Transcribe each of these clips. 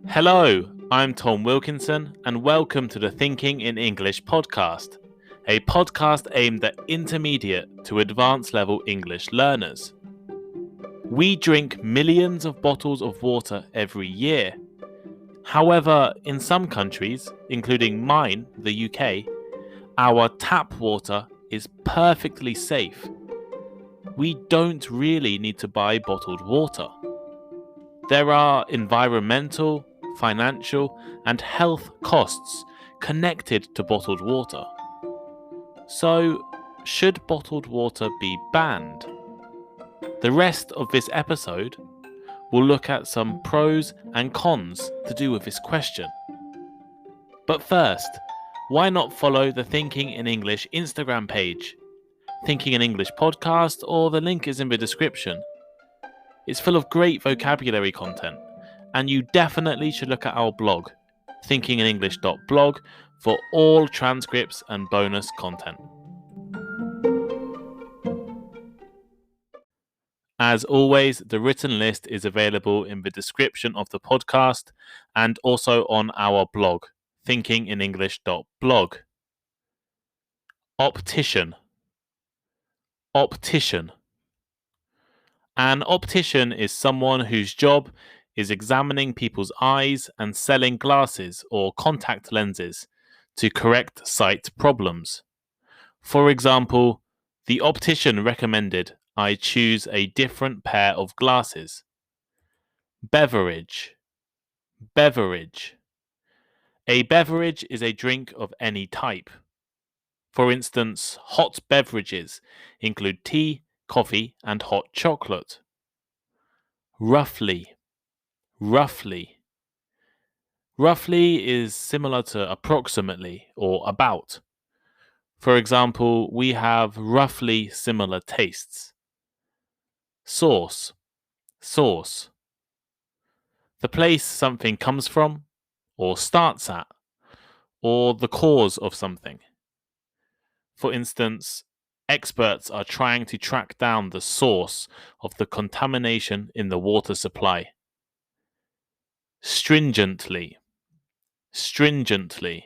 Hello, I'm Tom Wilkinson, and welcome to the Thinking in English podcast, a podcast aimed at intermediate to advanced level English learners. We drink millions of bottles of water every year. However, in some countries, including mine, the UK, our tap water is perfectly safe. We don't really need to buy bottled water. There are environmental, financial, and health costs connected to bottled water. So, should bottled water be banned? The rest of this episode will look at some pros and cons to do with this question. But first, why not follow the Thinking in English Instagram page, Thinking in English podcast, or the link is in the description. It's full of great vocabulary content, and you definitely should look at our blog, thinkinginenglish.blog, for all transcripts and bonus content. As always, the written list is available in the description of the podcast and also on our blog, thinkinginenglish.blog. Optician. Optician. An optician is someone whose job is examining people's eyes and selling glasses or contact lenses to correct sight problems. For example, the optician recommended I choose a different pair of glasses. Beverage. Beverage. A beverage is a drink of any type. For instance, hot beverages include tea, coffee, and hot chocolate. Roughly. Roughly. Roughly is similar to approximately or about. For example, we have roughly similar tastes. Source. Source. The place something comes from, or starts at, or the cause of something. For instance, experts are trying to track down the source of the contamination in the water supply. Stringently. Stringently.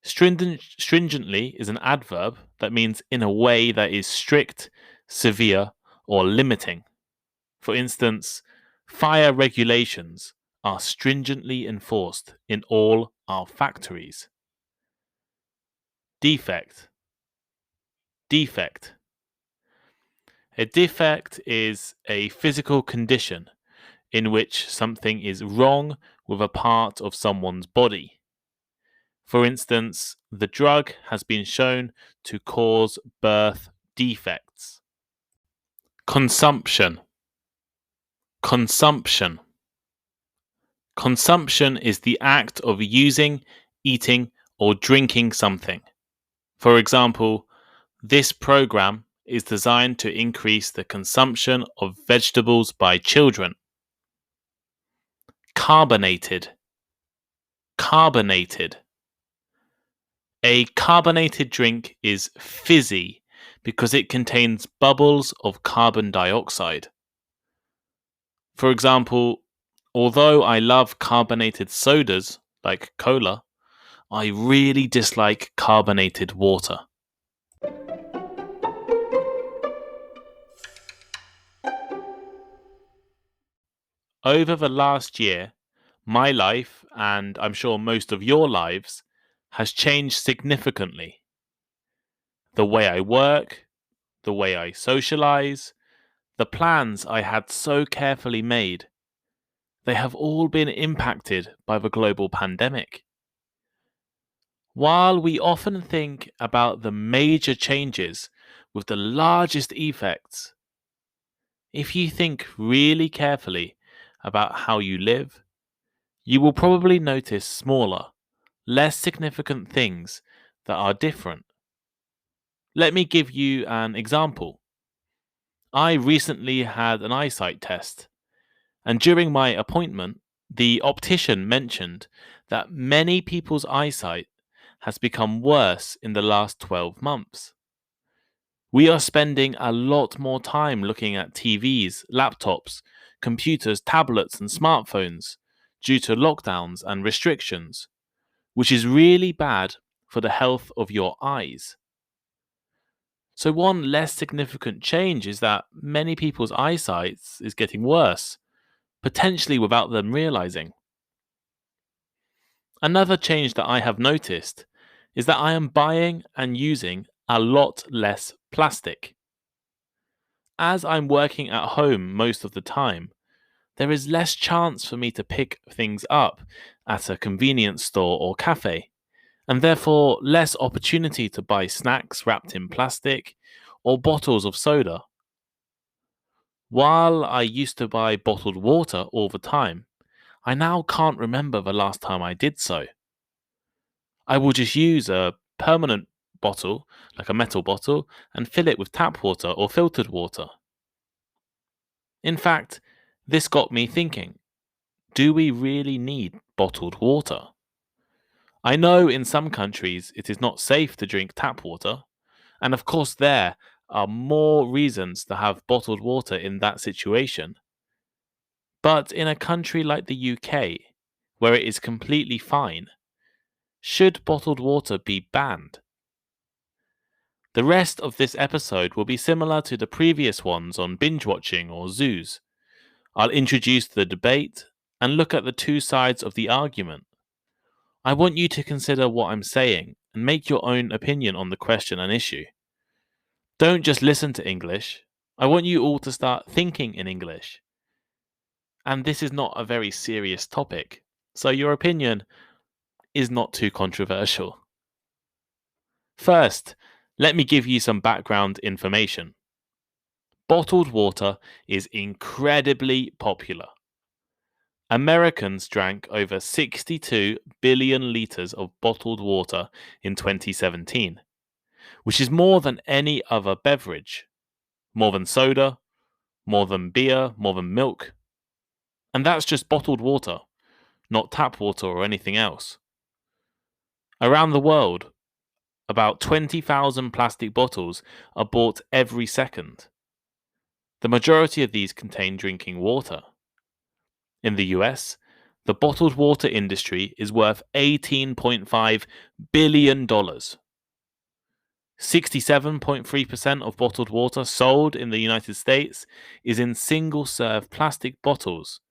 Stringently is an adverb that means in a way that is strict, severe, or limiting. For instance, fire regulations are stringently enforced in all our factories. Defect. Defect. A defect is a physical condition in which something is wrong with a part of someone's body. For instance, the drug has been shown to cause birth defects. Consumption. Consumption. Consumption is the act of using, eating, or drinking something. For example, this program is designed to increase the consumption of vegetables by children. Carbonated. Carbonated. A carbonated drink is fizzy because it contains bubbles of carbon dioxide. For example, although I love carbonated sodas like cola, I really dislike carbonated water. Over the last year, my life, and I'm sure most of your lives, has changed significantly. The way I work, the way I socialize, the plans I had so carefully made, they have all been impacted by the global pandemic. While we often think about the major changes with the largest effects, if you think really carefully about how you live, you will probably notice smaller, less significant things that are different. Let me give you an example. I recently had an eyesight test, and during my appointment, the optician mentioned that many people's eyesight has become worse in the last 12 months. We are spending a lot more time looking at TVs, laptops, computers, tablets, and smartphones due to lockdowns and restrictions, which is really bad for the health of your eyes. So, one less significant change is that many people's eyesight is getting worse, potentially without them realizing. Another change that I have noticed is that I am buying and using a lot less plastic. As I'm working at home most of the time, there is less chance for me to pick things up at a convenience store or cafe, and therefore less opportunity to buy snacks wrapped in plastic or bottles of soda. While I used to buy bottled water all the time, I now can't remember the last time I did so. I will just use a permanent bottle, like a metal bottle, and fill it with tap water or filtered water. In fact, this got me thinking, do we really need bottled water? I know in some countries it is not safe to drink tap water, and of course, there are more reasons to have bottled water in that situation. But in a country like the UK, where it is completely fine, should bottled water be banned? The rest of this episode will be similar to the previous ones on binge watching or zoos. I'll introduce the debate and look at the two sides of the argument. I want you to consider what I'm saying and make your own opinion on the question and issue. Don't just listen to English. I want you all to start thinking in English. And this is not a very serious topic, so your opinion is not too controversial. First, let me give you some background information. Bottled water is incredibly popular. Americans drank over 62 billion litres of bottled water in 2017, which is more than any other beverage. More than soda, more than beer, more than milk. And that's just bottled water, not tap water or anything else. Around the world, about 20,000 plastic bottles are bought every second. The majority of these contain drinking water. In the US, the bottled water industry is worth $18.5 billion. 67.3% of bottled water sold in the United States is in single-serve plastic bottles,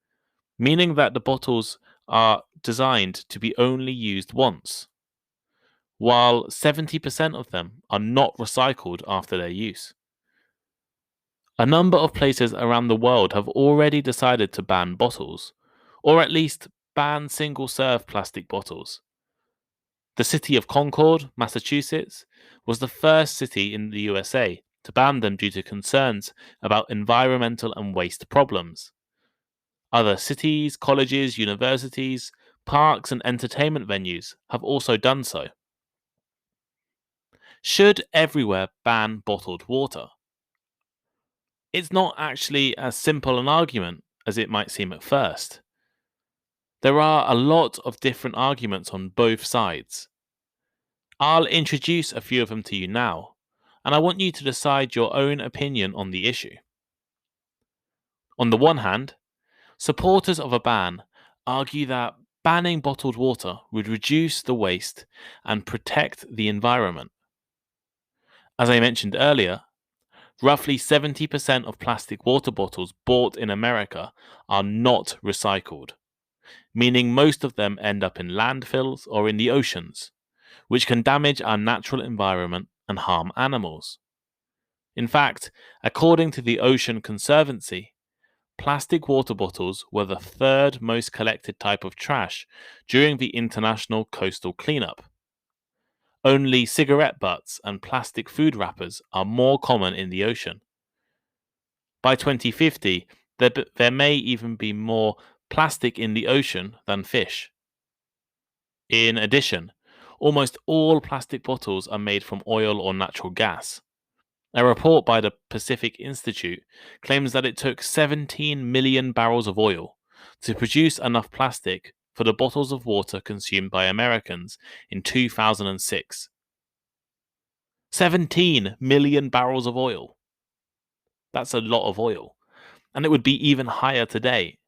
meaning that the bottles are designed to be only used once, while 70% of them are not recycled after their use. A number of places around the world have already decided to ban bottles, or at least ban single-serve plastic bottles. The city of Concord, Massachusetts, was the first city in the USA to ban them due to concerns about environmental and waste problems. Other cities, colleges, universities, parks, and entertainment venues have also done so. Should everywhere ban bottled water? It's not actually as simple an argument as it might seem at first. There are a lot of different arguments on both sides. I'll introduce a few of them to you now, and I want you to decide your own opinion on the issue. On the one hand, supporters of a ban argue that banning bottled water would reduce the waste and protect the environment. As I mentioned earlier, roughly 70% of plastic water bottles bought in America are not recycled, meaning most of them end up in landfills or in the oceans, which can damage our natural environment and harm animals. In fact, according to the Ocean Conservancy, plastic water bottles were the third most collected type of trash during the International Coastal Cleanup. Only cigarette butts and plastic food wrappers are more common in the ocean. By 2050, there may even be more plastic in the ocean than fish. In addition, almost all plastic bottles are made from oil or natural gas. A report by the Pacific Institute claims that it took 17 million barrels of oil to produce enough plastic for the bottles of water consumed by Americans in 2006. 17 million barrels of oil. That's a lot of oil. And it would be even higher today.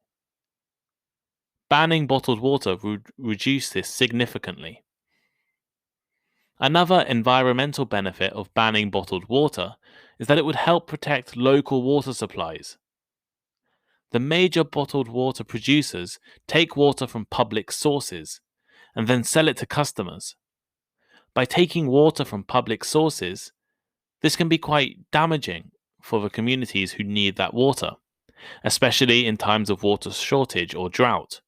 Banning bottled water would reduce this significantly. Another environmental benefit of banning bottled water is that it would help protect local water supplies. The major bottled water producers take water from public sources and then sell it to customers. By taking water from public sources, this can be quite damaging for the communities who need that water, especially in times of water shortage or drought.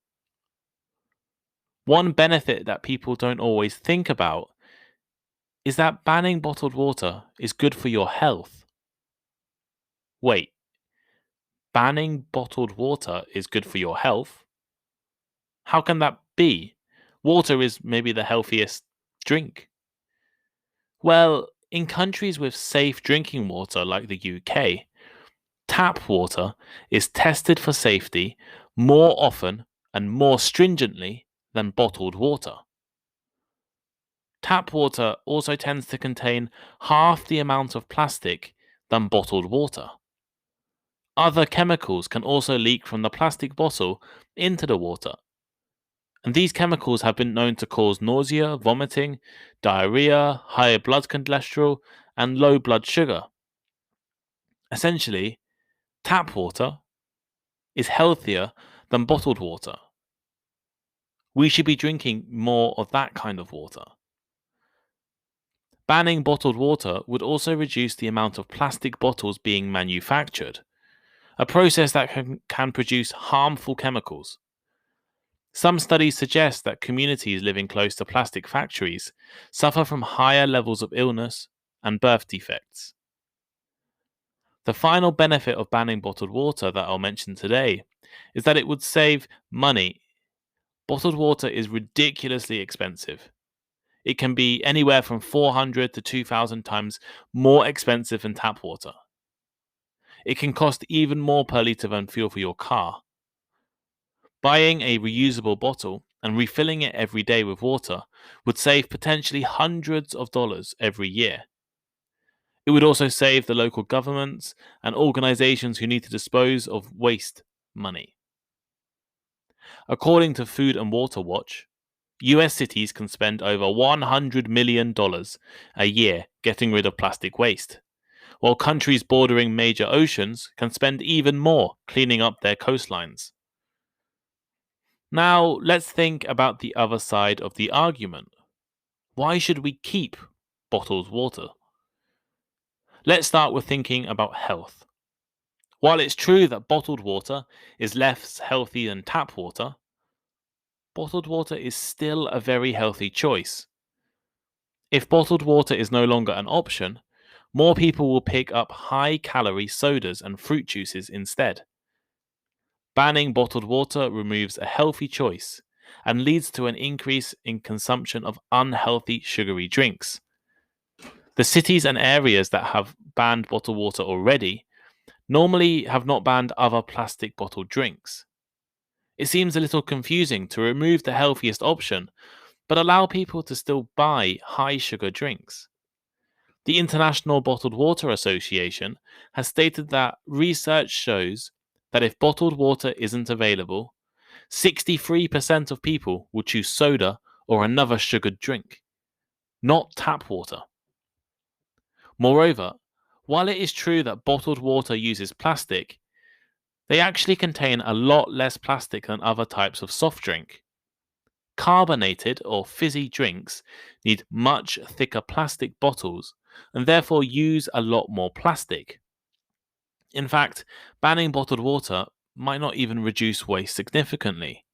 One benefit that people don't always think about is that banning bottled water is good for your health. Wait, banning bottled water is good for your health? How can that be? Water is maybe the healthiest drink. Well, in countries with safe drinking water like the UK, tap water is tested for safety more often and more stringently than bottled water. Tap water also tends to contain half the amount of plastic than bottled water. Other chemicals can also leak from the plastic bottle into the water, and these chemicals have been known to cause nausea, vomiting, diarrhea, high blood cholesterol, and low blood sugar. Essentially, tap water is healthier than bottled water. We should be drinking more of that kind of water. Banning bottled water would also reduce the amount of plastic bottles being manufactured, a process that can produce harmful chemicals. Some studies suggest that communities living close to plastic factories suffer from higher levels of illness and birth defects. The final benefit of banning bottled water that I'll mention today is that it would save money. Bottled water is ridiculously expensive. It can be anywhere from 400 to 2,000 times more expensive than tap water. It can cost even more per litre than fuel for your car. Buying a reusable bottle and refilling it every day with water would save potentially hundreds of dollars every year. It would also save the local governments and organizations who need to dispose of waste money. According to Food and Water Watch, US cities can spend over $100 million a year getting rid of plastic waste, while countries bordering major oceans can spend even more cleaning up their coastlines. Now, let's think about the other side of the argument. Why should we keep bottled water? Let's start with thinking about health. While it's true that bottled water is less healthy than tap water, bottled water is still a very healthy choice. If bottled water is no longer an option, more people will pick up high-calorie sodas and fruit juices instead. Banning bottled water removes a healthy choice and leads to an increase in consumption of unhealthy sugary drinks. The cities and areas that have banned bottled water already normally have not banned other plastic bottled drinks. It seems a little confusing to remove the healthiest option, but allow people to still buy high sugar drinks. The International Bottled Water Association has stated that research shows that if bottled water isn't available, 63% of people will choose soda or another sugared drink, not tap water. Moreover, while it is true that bottled water uses plastic, they actually contain a lot less plastic than other types of soft drink. Carbonated or fizzy drinks need much thicker plastic bottles and therefore use a lot more plastic. In fact, banning bottled water might not even reduce waste significantly.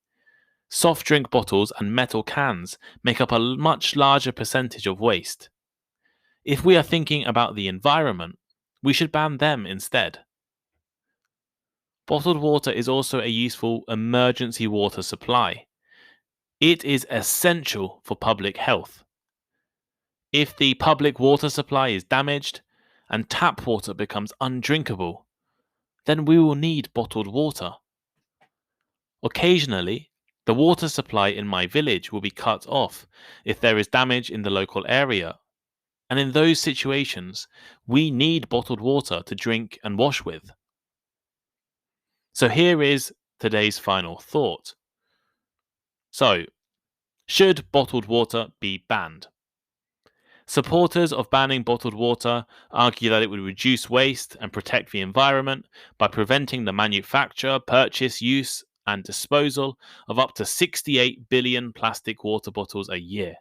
Soft drink bottles and metal cans make up a much larger percentage of waste. If we are thinking about the environment, we should ban them instead. Bottled water is also a useful emergency water supply. It is essential for public health. If the public water supply is damaged and tap water becomes undrinkable, then we will need bottled water. Occasionally, the water supply in my village will be cut off if there is damage in the local area. And in those situations, we need bottled water to drink and wash with. So here is today's final thought. So, should bottled water be banned? Supporters of banning bottled water argue that it would reduce waste and protect the environment by preventing the manufacture, purchase, use, and disposal of up to 68 billion plastic water bottles a year.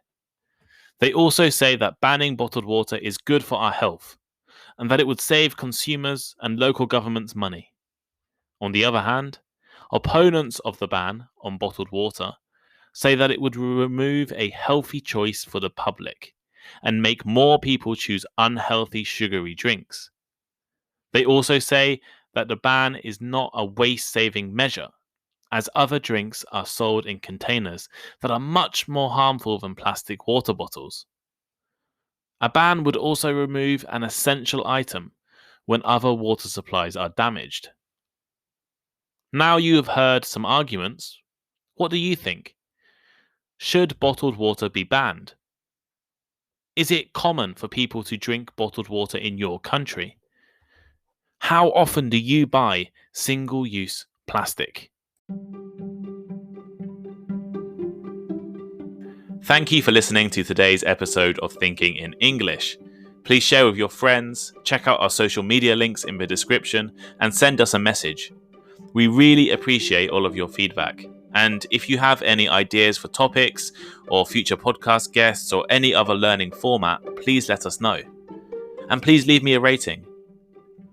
They also say that banning bottled water is good for our health and that it would save consumers and local governments money. On the other hand, opponents of the ban on bottled water say that it would remove a healthy choice for the public and make more people choose unhealthy sugary drinks. They also say that the ban is not a waste-saving measure, as other drinks are sold in containers that are much more harmful than plastic water bottles. A ban would also remove an essential item when other water supplies are damaged. Now you have heard some arguments. What do you think? Should bottled water be banned? Is it common for people to drink bottled water in your country? How often do you buy single-use plastic? Thank you for listening to today's episode of Thinking in English. Please share with your friends, check out our social media links in the description, and send us a message. We really appreciate all of your feedback. And if you have any ideas for topics or future podcast guests or any other learning format, please let us know. And please leave me a rating.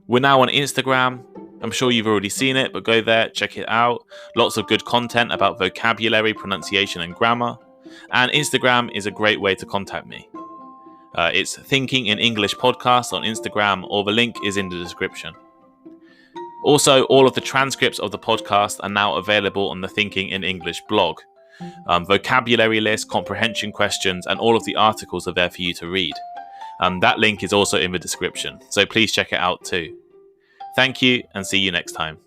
We're now on Instagram. I'm sure you've already seen it, but go there, check it out. Lots of good content about vocabulary, pronunciation, and grammar. And Instagram is a great way to contact me. It's Thinking in English Podcast on Instagram, or the link is in the description. Also, all of the transcripts of the podcast are now available on the Thinking in English blog. Vocabulary list, comprehension questions, and all of the articles are there for you to read. That link is also in the description, so please check it out too. Thank you, and see you next time.